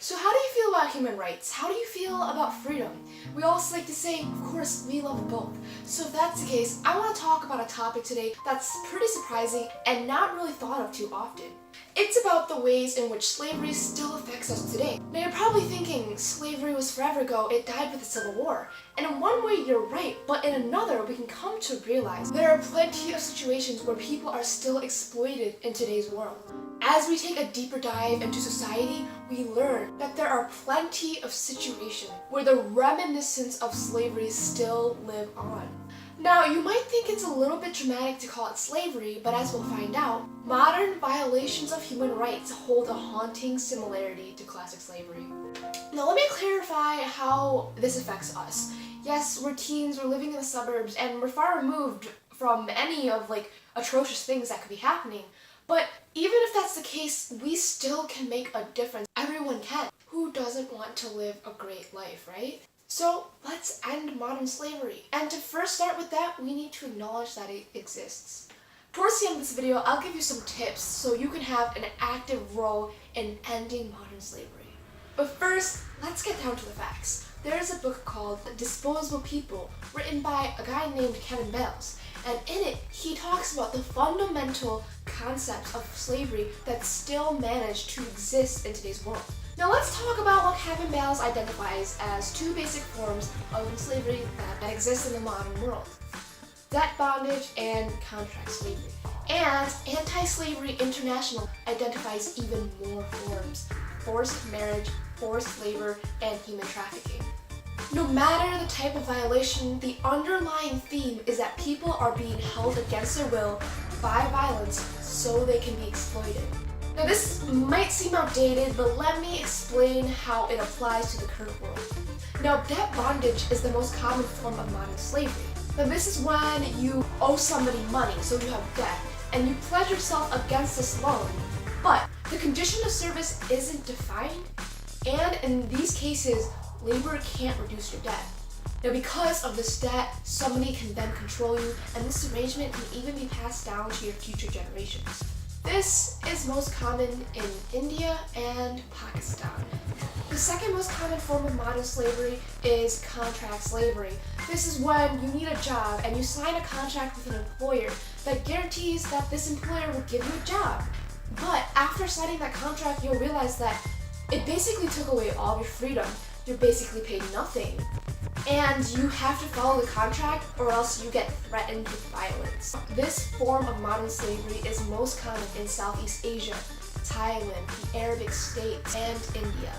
So how do you feel about human rights? How do you feel about freedom? We also like to say, of course, we love both. So if that's the case, I want to talk about a topic today that's pretty surprising and not really thought of too often. It's about the ways in which slavery still affects us today. Now you're probably thinking, slavery was forever ago, it died with the Civil War. And in one way you're right, but in another we can come to realize there are plenty of situations where people are still exploited in today's world. As we take a deeper dive into society, we learn that there are plenty of situations where the reminiscence of slavery still live on. Now, you might think it's a little bit dramatic to call it slavery, but as we'll find out, modern violations of human rights hold a haunting similarity to classic slavery. Now, let me clarify how this affects us. Yes, we're teens, we're living in the suburbs, and we're far removed from any of atrocious things that could be happening. But even if that's the case, we still can make a difference. Everyone can. Who doesn't want to live a great life, right? So let's end modern slavery. And to first start with that, we need to acknowledge that it exists. Towards the end of this video, I'll give you some tips so you can have an active role in ending modern slavery. But first, let's get down to the facts. There is a book called Disposable People, written by a guy named Kevin Bales. And in it, he talks about the fundamental concepts of slavery that still manage to exist in today's world. Now let's talk about what Kevin Bales identifies as two basic forms of slavery that exist in the modern world. Debt bondage and contract slavery. And Anti-Slavery International identifies even more forms: forced marriage, forced labor, and human trafficking. No matter the type of violation, the underlying theme is that people are being held against their will by violence so they can be exploited. Now this might seem outdated, but let me explain how it applies to the current world. Now, debt bondage is the most common form of modern slavery. Now this is when you owe somebody money, so you have debt, and you pledge yourself against this loan, but the condition of service isn't defined, and in these cases, labor can't reduce your debt. Now because of this debt, somebody can then control you, and this arrangement can even be passed down to your future generations. This is most common in India and Pakistan. The second most common form of modern slavery is contract slavery. This is when you need a job and you sign a contract with an employer that guarantees that this employer will give you a job. But after signing that contract, you'll realize that it basically took away all your freedom. You're basically paid nothing. And you have to follow the contract or else you get threatened with violence. This form of modern slavery is most common in Southeast Asia, Thailand, the Arabic states, and India.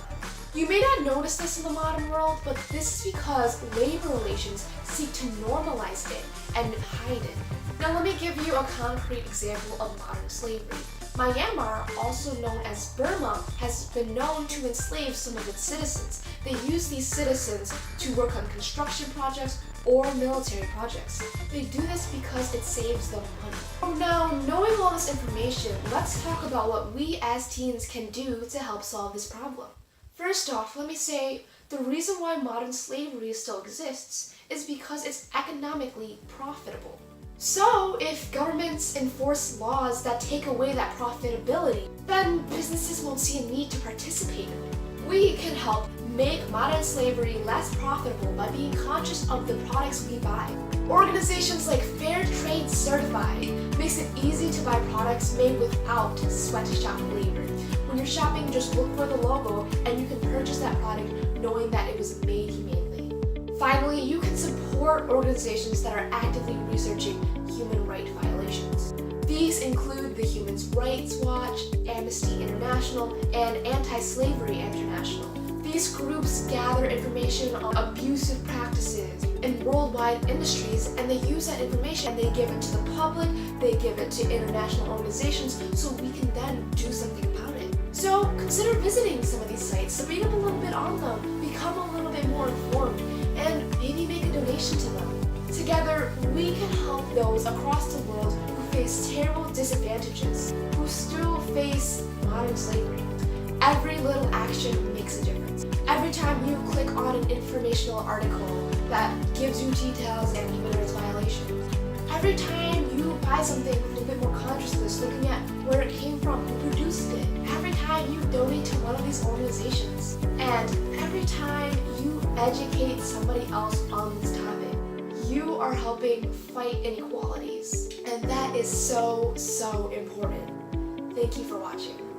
You may not notice this in the modern world, but this is because labor relations seek to normalize it and hide it. Now let me give you a concrete example of modern slavery. Myanmar, also known as Burma, has been known to enslave some of its citizens. They use these citizens to work on construction projects or military projects. They do this because it saves them money. Now, knowing all this information, let's talk about what we as teens can do to help solve this problem. First off, let me say, the reason why modern slavery still exists is because it's economically profitable. So, if governments enforce laws that take away that profitability, then businesses won't see a need to participate in it. We can help make modern slavery less profitable by being conscious of the products we buy. Organizations like Fair Trade Certified makes it easy to buy products made without sweatshop labor. When you're shopping, just look for the logo and you can purchase that product knowing that it was made humanely. Finally, you can support organizations that are actively researching human rights violations. These include the Human Rights Watch, Amnesty International, and Anti-Slavery International. These groups gather information on abusive practices in worldwide industries, and they use that information and they give it to the public, they give it to international organizations, so we can then do something about it. So consider visiting some of these sites, read up a little bit on them, become a little bit more informed, and maybe make a donation to them. Together, we can help those across the world who face terrible disadvantages, who still face modern slavery. Every little action makes a difference. Every time you click on an informational article that gives you details and human rights violations, every time you buy something with a little bit more consciousness, looking at where it came from, who produced it, every time you donate to one of these organizations, educate somebody else on this topic, you are helping fight inequalities. And that is so, so important. Thank you for watching.